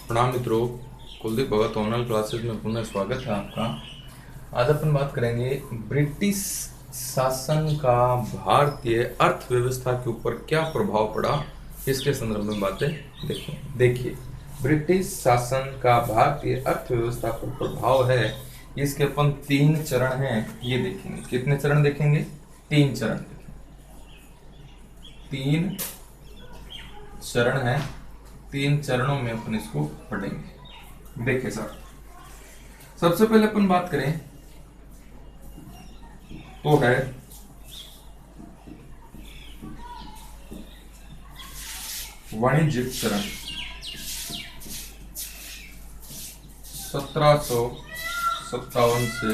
प्रणाम मित्रों, कुलदीप भगत online classes में पुनः स्वागत है आपका। आज अपन बात करेंगे ब्रिटिश शासन का भारतीय अर्थव्यवस्था के ऊपर क्या प्रभाव पड़ा, इसके संदर्भ में बातें देखिए ब्रिटिश शासन का भारतीय अर्थव्यवस्था पर प्रभाव है। इसके अपन 3 चरण हैं, ये देखेंगे। कितने चरण देखेंगे? 3 चरण देखेंगे। 3 चरण हैं, 3 चरणों में अपन इसको पढ़ेंगे। देखिए सर, सबसे पहले अपन बात करें तो है वाणिज्यिक चरण। 1757 से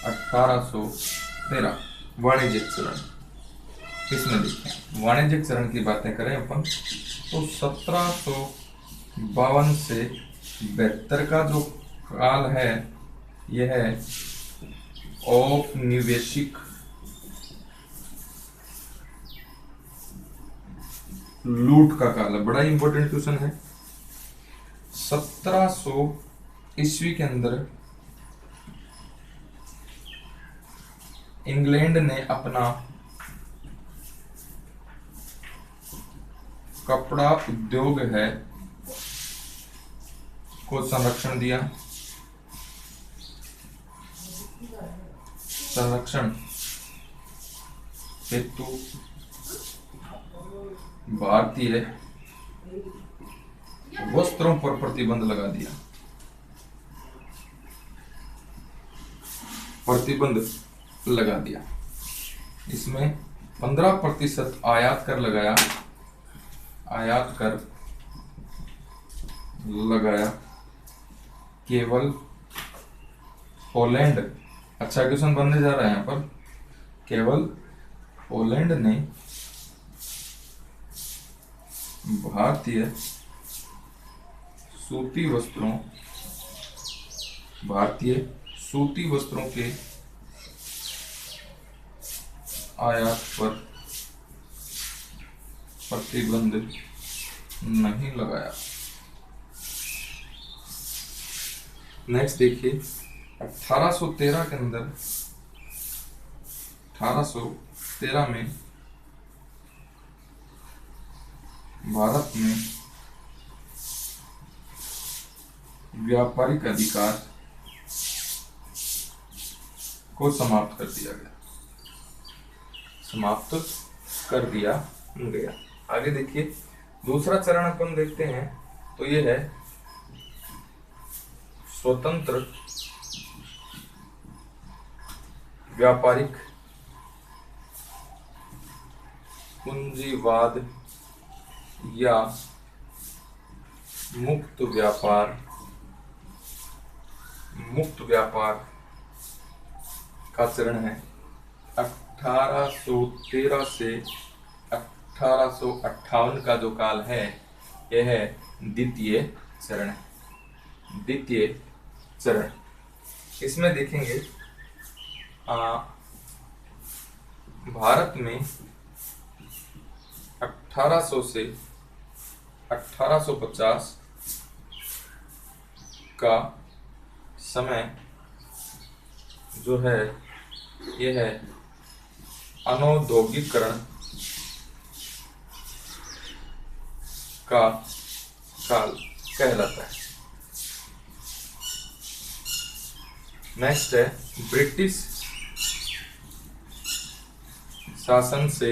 1813 वाणिज्यिक चरण। इसमें देखिए वाणिज्यिक चरण की बातें करें अपन तो 1752 से 72 का जो काल है यह है औपनिवेशिक लूट का काल है। बड़ा इंपॉर्टेंट क्वेश्चन है। 1700 ईस्वी के अंदर इंग्लैंड ने अपना कपड़ा उद्योग है को संरक्षण दिया। संरक्षण हेतु भारतीय वस्त्रों पर प्रतिबंध लगा दिया। इसमें 15% आयात कर लगाया। केवल पोलैंड, अच्छा क्वेश्चन बनने जा रहा है यहाँ पर, केवल पोलैंड ने भारतीय सूती वस्त्रों के आयात पर प्रतिबंध नहीं लगाया। नेक्स्ट देखिए 1813 के अंदर 1813 में भारत में व्यापारिक अधिकार को समाप्त कर दिया गया। आगे देखिए दूसरा चरण अपन देखते हैं तो ये है स्वतंत्र व्यापारिक पूंजीवाद या मुक्त व्यापार का चरण है। 1813 से 1858 का जो काल है यह है द्वितीय चरण। इसमें देखेंगे भारत में 1800 से 1850 का समय जो है यह है अनौद्योगिकरण का काल कहलाता है। नेक्स्ट है ब्रिटिश शासन से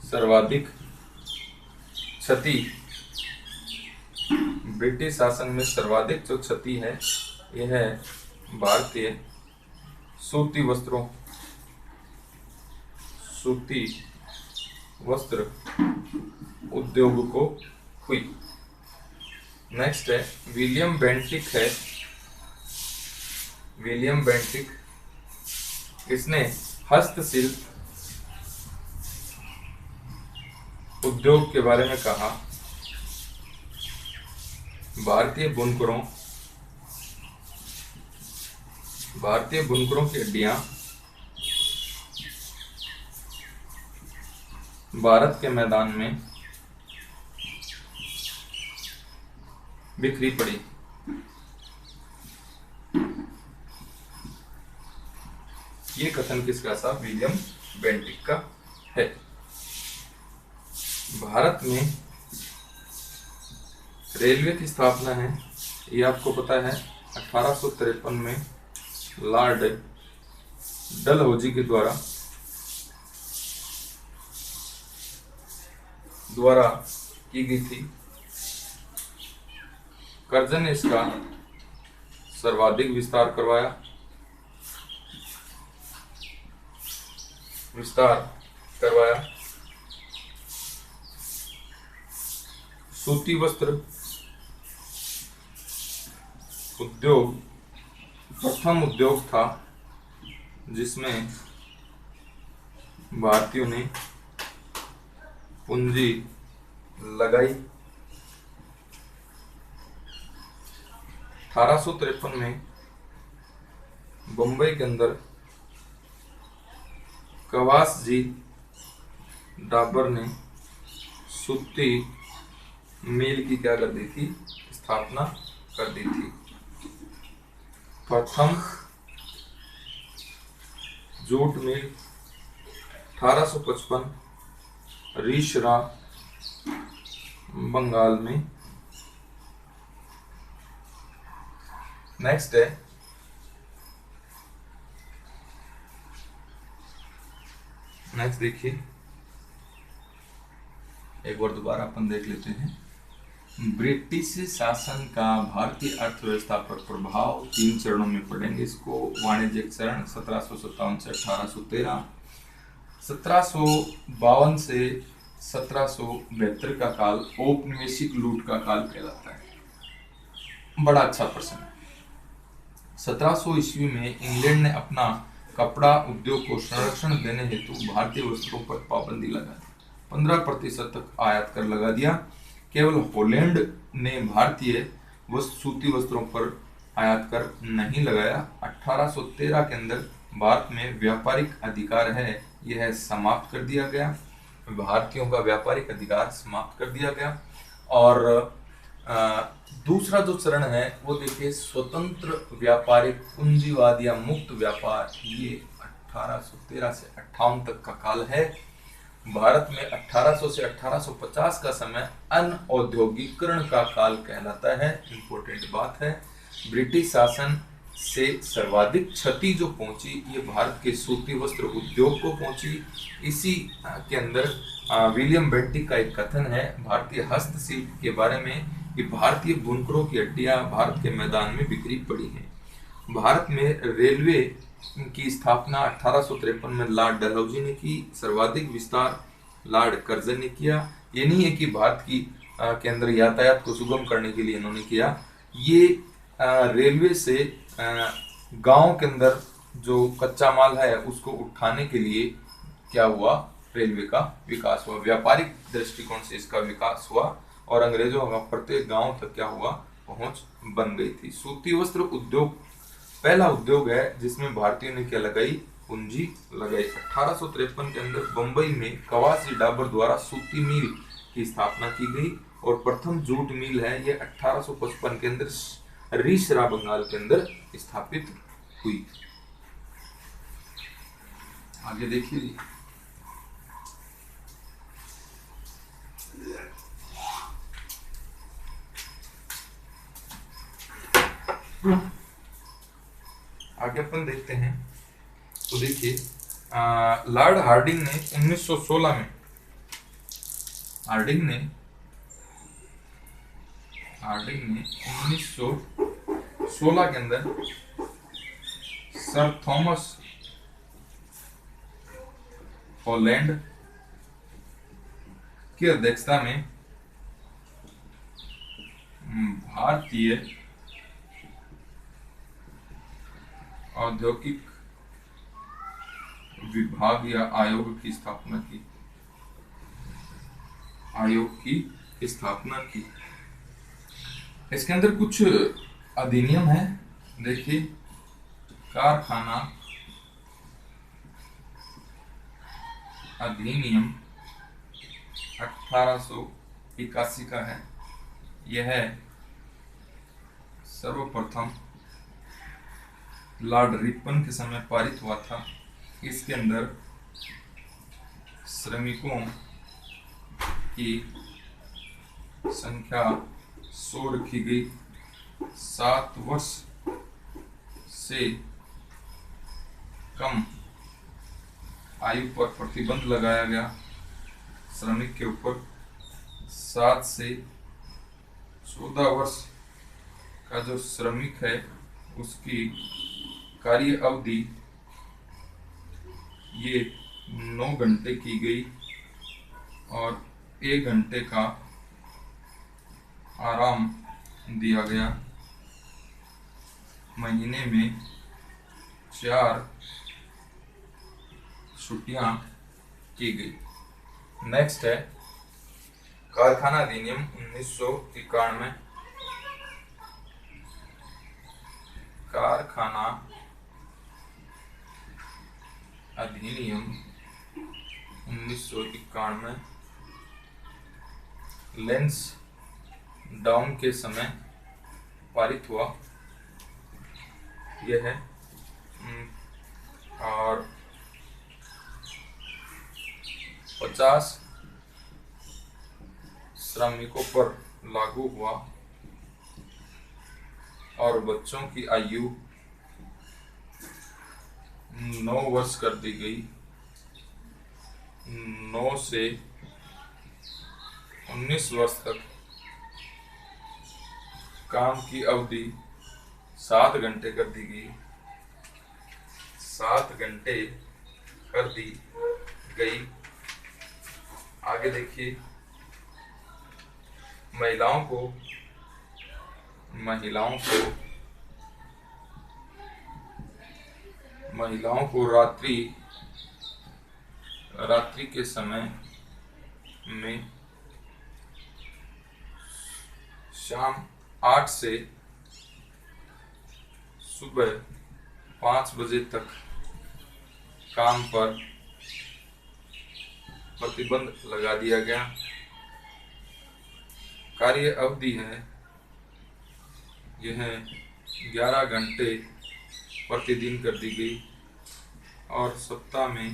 सर्वाधिक क्षति। ब्रिटिश शासन में सर्वाधिक जो क्षति है यह है भारतीय सूती वस्त्र उद्योग को हुई। नेक्स्ट है विलियम बेंटिक इसने हस्तशिल्प उद्योग के बारे में कहा। भारतीय बुनकरों की हड्डियां भारत के मैदान में बिखरी पड़ी। ये कथन किसका था? विलियम बेंटिक का है। भारत में रेलवे की स्थापना है, ये आपको पता है, 1853 में लॉर्ड डलहौजी के द्वारा की गई थी। कर्जन ने इसका सर्वाधिक विस्तार करवाया। सूती वस्त्र उद्योग प्रथम उद्योग था जिसमें भारतीयों ने पूंजी लगाई। 1853 में बम्बई के अंदर कवासजी डाबर ने सूती मिल की क्या कर दी थी? स्थापना कर दी थी। प्रथम जूट मिल 1855 रीशरा बंगाल में। नेक्स्ट है देखिए, एक बार दोबारा अपन देख लेते हैं। ब्रिटिश शासन का भारतीय अर्थव्यवस्था पर प्रभाव 3 चरणों में पड़ेंगे इसको। वाणिज्यिक चरण 1757 से 1813, 1752 से 1772 का काल औपनिवेशिक लूट का काल कहलाता है। बड़ा अच्छा प्रश्न है। 1700 ईस्वी में इंग्लैंड ने अपना कपड़ा उद्योग को संरक्षण देने हेतु भारतीय वस्त्रों पर पाबंदी लगा दी। 15% तक आयात कर लगा दिया। केवल हॉलैंड ने भारतीय सूती वस्त्रों पर आयात कर नहीं लगाया। 1813 के अंदर भारत में व्यापारिक अधिकार है यह समाप्त कर दिया गया। भारतीयों का व्यापारिक अधिकार समाप्त कर दिया गया। और दूसरा जो चरण है वो देखिए, स्वतंत्र व्यापारिक पूंजीवाद या मुक्त व्यापार। ये 1813 से 58 तक का काल है। भारत में 1800 से 1850 का समय अनऔद्योगिकरण का काल कहलाता है। इंपॉर्टेंट बात है। ब्रिटिश शासन से सर्वाधिक क्षति जो पहुंची ये भारत के सूती वस्त्र उद्योग को पहुंची। इसी के अंदर विलियम बेंटिक का एक कथन है भारतीय हस्तशिल्प के बारे में कि भारतीय बुनकरों की हड्डियां भारत के मैदान में बिखरी पड़ी हैं। भारत में रेलवे की स्थापना 1853 में लॉर्ड डलहौजी ने की। सर्वाधिक विस्तार लॉर्ड कर्जन ने किया। ये नहीं है कि भारत की के अंदर यातायात को सुगम करने के लिए इन्होंने किया। ये रेलवे से गांव के अंदर जो कच्चा माल है उसको उठाने के लिए क्या हुआ? रेलवे का विकास हुआ। व्यापारिक दृष्टिकोण से इसका विकास हुआ और अंग्रेजों का प्रत्येक गांव तक क्या हुआ? पहुंच बन गई थी। सूती वस्त्र उद्योग पहला उद्योग है जिसमें भारतीयों ने क्या लगाई? पूंजी लगाई। 1853 के अंदर बंबई में कवासी डाबर द्वारा सूती मिल की स्थापना की गई और प्रथम जूट मिल है ये 1855 के अंदर रीशरा बंगाल के अंदर स्थापित हुई। आगे देखिए, आगे अपन देखते हैं तो देखिए, लॉर्ड हार्डिंग ने 1916 में हार्डिंग ने 1916 के अंदर सर थॉमस हॉलैंड की अध्यक्षता में भारतीय औद्योगिक विभाग या आयोग की स्थापना की। इसके अंदर कुछ अधिनियम है। देखिए, कारखाना अधिनियम 1881 का है। यह सर्वप्रथम लॉर्ड रिपन के समय पारित हुआ था। इसके अंदर श्रमिकों की संख्या 100 रखी गई। 7 वर्ष से कम आयु पर प्रतिबंध लगाया गया। श्रमिक के ऊपर 7 से 14 वर्ष का जो श्रमिक है उसकी कार्य अवधि ये 9 घंटे की गई और 1 घंटे का आराम दिया गया। महीने में 4 छुट्टियां की गई। नेक्स्ट है कारखाना अधिनियम 1991। कारखाना अधिनियम 1991 लेंस डाउन के समय पारित हुआ। यह है और 50 श्रमिकों पर लागू हुआ और बच्चों की आयु 9 वर्ष कर दी गई। 9 से 19 वर्ष तक काम की अवधि 7 घंटे कर दी गई। 7 घंटे कर दी गई। आगे देखिए, महिलाओं को रात्रि के समय में शाम 8 से सुबह 5 बजे तक काम पर प्रतिबंध लगा दिया गया। कार्य अवधि है यह 11 घंटे प्रतिदिन कर दी गई और सप्ताह में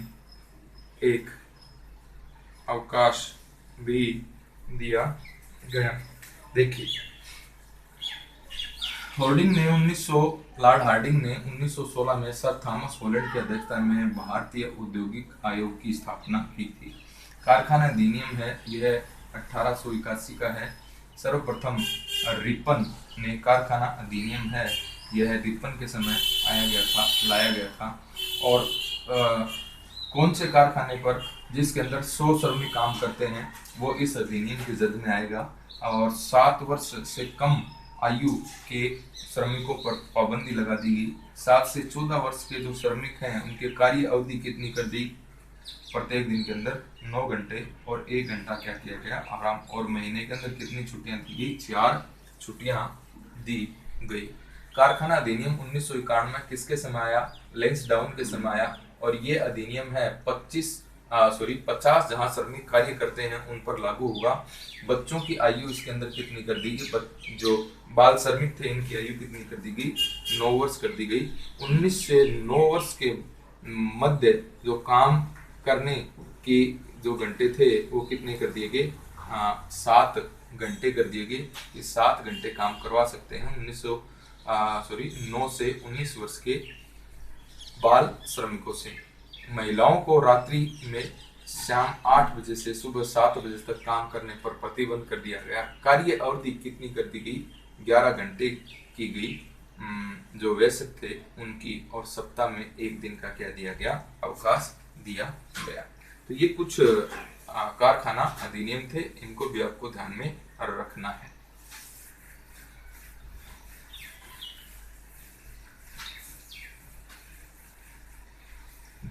एक अवकाश भी दिया गया। देखिए, लॉर्ड हार्डिंग ने 1916 में सर थॉमस हॉलैंड की अध्यक्षता में भारतीय औद्योगिक आयोग की स्थापना की थी। कारखाना अधिनियम है यह 1881 का है। सर्वप्रथम रिपन ने कारखाना अधिनियम है यह रिपन के समय लाया गया था और कौन से कारखाने पर जिसके अंदर 100 श्रमिक काम करते हैं वो इस अधिनियम की जद में आएगा। और 7 वर्ष से कम आयु के श्रमिकों पर पाबंदी लगा दी गई। 7 से 14 वर्ष के जो श्रमिक हैं उनके कार्य अवधि कितनी कर दी? प्रत्येक दिन के अंदर 9 घंटे और 1 घंटा क्या किया गया? आराम। और महीने के अंदर कितनी छुट्टियां दी गई? 4 छुट्टियां दी गई। कारखाना अधिनियम 1991 में किसके समय आया? लैंसडाउन के समय आया और ये अधिनियम है 50 जहां श्रमिक कार्य करते हैं उन पर लागू होगा। बच्चों की आयु इसके अंदर कितनी कर दी गई? जो बाल श्रमिक थे इनकी आयु कितनी कर दी गई? 9 वर्ष कर दी गई। 19 से 9 वर्ष के मध्य जो काम करने की जो घंटे थे वो कितने कर दिए गए? 7 घंटे कर दिए गए। ये 7 घंटे काम करवा सकते हैं 9 से 19 वर्ष के बाल श्रमिकों से। महिलाओं को रात्रि में शाम 8 बजे से सुबह 7 बजे तक काम करने पर प्रतिबंध कर दिया गया। कार्य अवधि कितनी कर दी गई? 11 घंटे की गई जो वयस्क थे उनकी, और सप्ताह में 1 दिन का क्या दिया गया? अवकाश दिया गया। तो ये कुछ कारखाना अधिनियम थे, इनको भी आपको ध्यान में रखना है।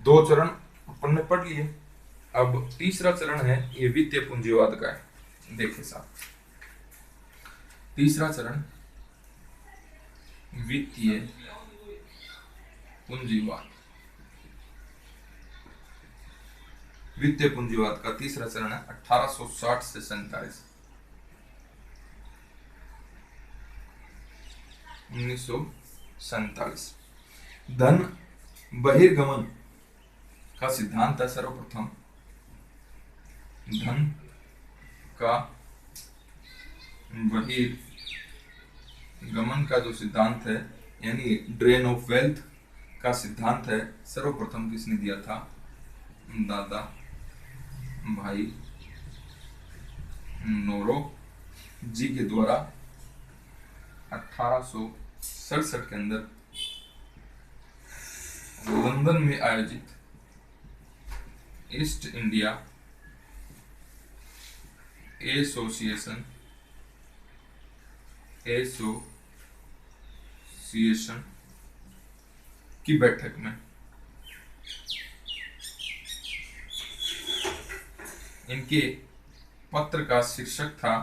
दो चरण अपन ने पढ़ लिए। अब तीसरा चरण है ये वित्तीय पूंजीवाद का है। देखिए साहब, तीसरा चरण वित्तीय पूंजीवाद। वित्तीय पूंजीवाद का तीसरा चरण है 1860 से 47। 1947। धन बहिर्गमन का सिद्धांत है सर्वप्रथम, धन का बहिर्गमन का जो सिद्धांत है यानी ड्रेन ऑफ वेल्थ का सिद्धांत है, सर्वप्रथम किसने दिया था? दादा भाई नौरोजी के द्वारा 1867 के अंदर लंदन में आयोजित ईस्ट इंडिया एसोसिएशन की बैठक में इनके पत्र का शीर्षक था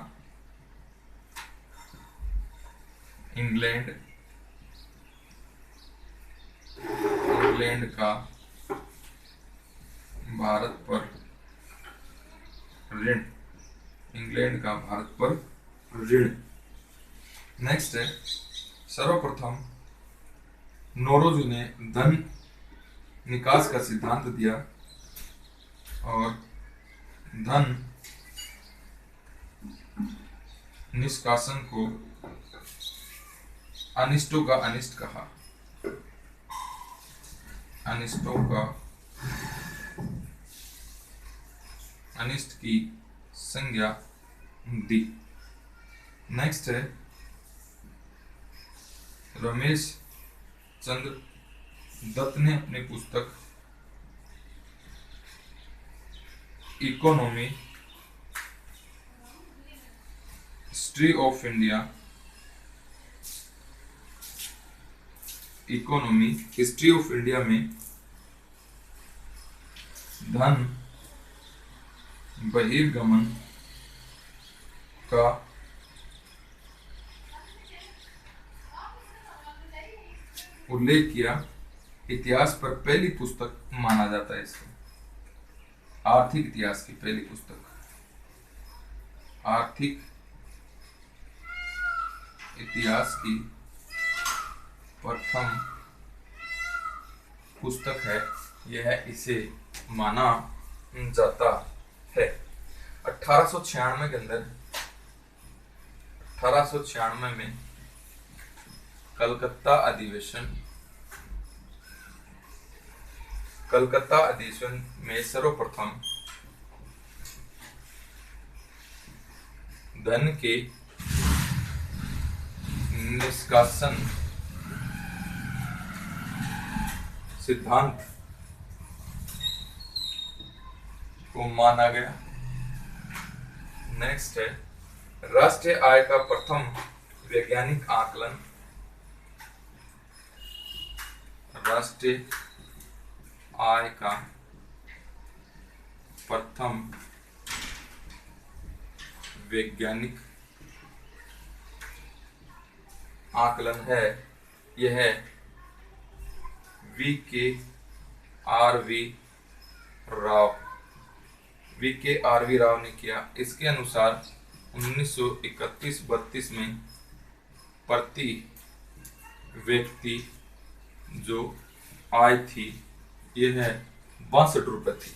इंग्लैंड का भारत पर ऋण। इंग्लैंड का भारत पर ऋण। नेक्स्ट है, सर्वप्रथम नौरोजी ने धन निकास का सिद्धांत दिया और धन निष्कासन को अनिष्टों का अनिष्ट कहा। अनिष्टों का अनिष्ट की संज्ञा दी। नेक्स्ट है, रमेश चंद्र दत्त ने अपनी पुस्तक इकोनॉमी हिस्ट्री ऑफ इंडिया में धन बहिर्गमन का उल्लेख किया। इतिहास पर पहली पुस्तक माना जाता है इसको, आर्थिक इतिहास की पहली पुस्तक, आर्थिक इतिहास की प्रथम पुस्तक है यह, इसे माना जाता है। 1896 के अंदर 1896 में कलकत्ता अधिवेशन में सर्वप्रथम धन के निष्कासन सिद्धांत को माना गया। नेक्स्ट है, राष्ट्रीय आय का प्रथम वैज्ञानिक आकलन। राष्ट्रीय आय का प्रथम वैज्ञानिक आकलन है यह वी के आर वी राव ने किया। इसके अनुसार 1931-32 में प्रति व्यक्ति जो आय थी यह 62 रुपये थी।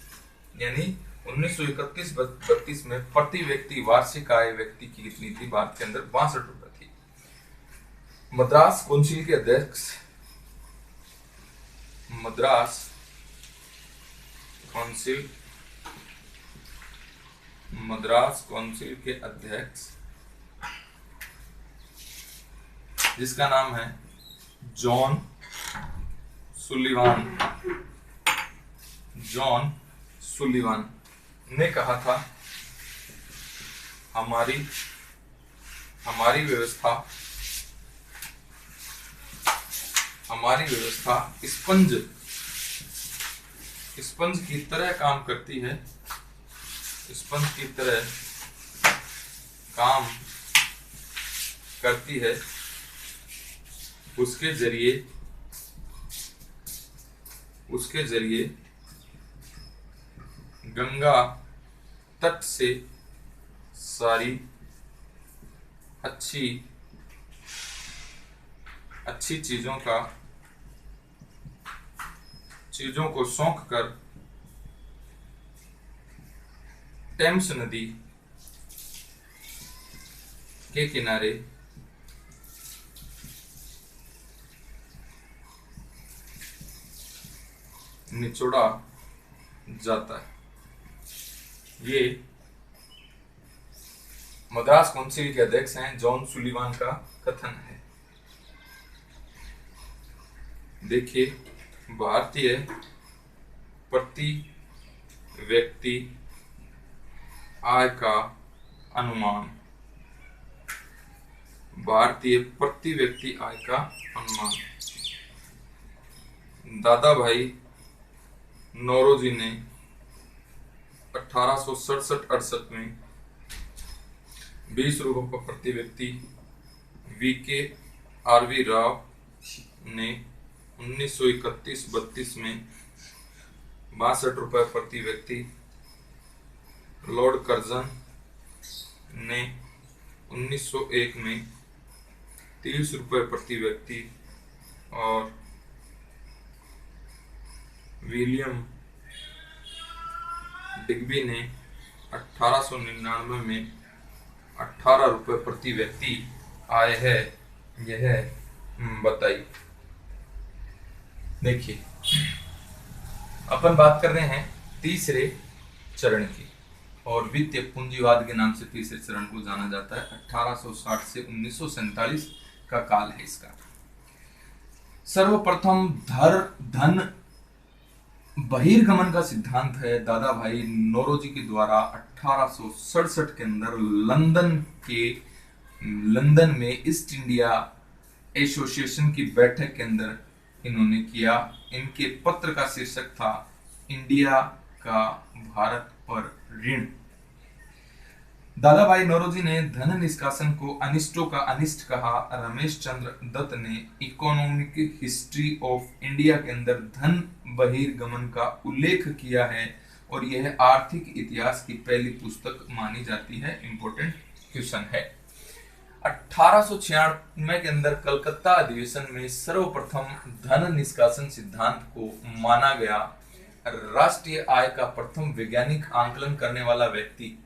यानी 1931-32 में प्रति व्यक्ति वार्षिक आय व्यक्ति की कितनी थी? भारत के अंदर 62 रुपये थी। मद्रास काउंसिल के अध्यक्ष मद्रास काउंसिल के अध्यक्ष जिसका नाम है जॉन सुलिवान ने कहा था हमारी व्यवस्था स्पंज की तरह काम करती है। स्पंज की तरह काम करती है। उसके जरिए गंगा तट से सारी अच्छी अच्छी चीजों को सौंप कर टेम्स नदी के किनारे निचोड़ा जाता है। ये मद्रास काउंसिल के अध्यक्ष हैं जॉन सुलिवान का कथन है। देखिए, भारतीय प्रति व्यक्ति आय का अनुमान, भारतीय प्रति व्यक्ति आय का अनुमान दादा भाई नौरोजी ने 1867-68 में 20 रुपये प्रति व्यक्ति, वीके आरवी राव ने 1931-32 में 62 रुपये प्रति व्यक्ति, लॉर्ड कर्जन ने 1901 में 30 रुपये प्रति व्यक्ति और विलियम डिग्बी ने 1899 में 18 रुपये प्रति व्यक्ति आय है यह बताई। देखिए, अपन बात कर रहे हैं तीसरे चरण की, और वित्तीय पूंजीवाद के नाम से तीसरे चरण को जाना जाता है। 1860 से 1947 का काल है इसका। सर्वप्रथम धन बहिर्गमन का सिद्धांत है दादा भाई नौरोजी के द्वारा 1867 के अंदर लंदन में ईस्ट इंडिया एसोसिएशन की बैठक के अंदर इन्होंने किया। इनके पत्र का शीर्षक था इंडिया का भारत पर ऋण। दादा भाई नौरोजी ने धन निष्कासन को अनिष्टों का अनिष्ट कहा। रमेश चंद्र दत्त ने इकोनॉमिक हिस्ट्री ऑफ इंडिया के अंदर धन बहिर्गमन का उल्लेख किया है और यह आर्थिक इतिहास की पहली पुस्तक मानी जाती है। इंपॉर्टेंट क्वेश्चन है। 1896 के अंदर कलकत्ता अधिवेशन में सर्वप्रथम धन निष्कासन सिद्धांत को माना गया। राष्ट्रीय आय का प्रथम वैज्ञानिक आंकलन करने वाला व्यक्ति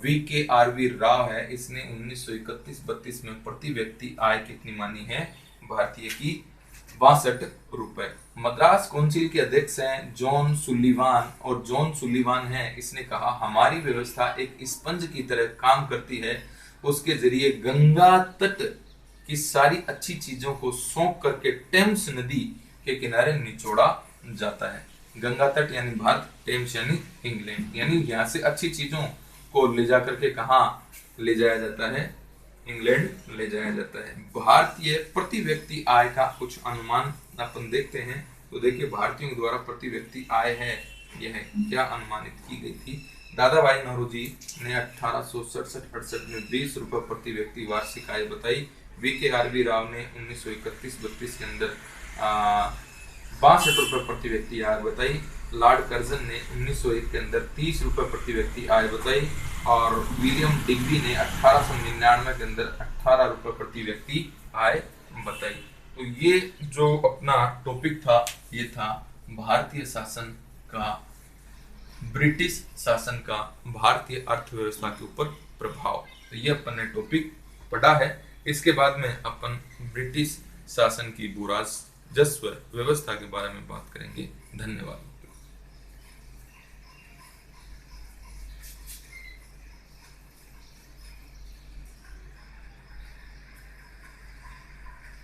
वीके आरवी राव है। इसने 1931-32 में प्रति व्यक्ति आय कितनी मानी है भारतीय की? 62 रुपए। मद्रास काउंसिल के अध्यक्ष हैं जॉन सुलिवान, और जॉन सुलिवान है इसने कहा हमारी व्यवस्था एक स्पंज की तरह काम करती है, उसके जरिए गंगा तट की सारी अच्छी चीजों को सौंप करके टेम्स नदी के किनारे निचोड़ा जाता है। गंगा तट यानी भारत, टेम्स यानी इंग्लैंड, यानी यहाँ से अच्छी चीजों को ले जाकर के कहाँ ले जाया जाता है? इंग्लैंड ले जाया जाता है। भारतीय प्रति व्यक्ति आय का कुछ अनुमान अपन देखते हैं। तो देखिए, भारतीयों द्वारा प्रति व्यक्ति आय है यह क्या अनुमानित की गई थी। दादा भाई नौरोजी ने 1867-68 में 20 रुपये प्रति व्यक्ति वार्षिक आय बताई। वीके आरवी राव ने 1931-32 के अंदर 62 रुपये प्रति व्यक्ति आय बताई। लॉर्ड कर्जन ने 1901 के अंदर 30 रुपये प्रति व्यक्ति आय बताई और विलियम डिग्बी ने 1899 के अंदर 18 रुपये प्रति व्यक्ति आय बताई। तो ये जो अपना टॉपिक था ये था भारतीय शासन का, ब्रिटिश शासन का भारतीय अर्थव्यवस्था के ऊपर प्रभाव। तो ये अपन ने टॉपिक पढ़ा है। इसके बाद में अपन ब्रिटिश शासन की बुराजस्व व्यवस्था के बारे में बात करेंगे। धन्यवाद।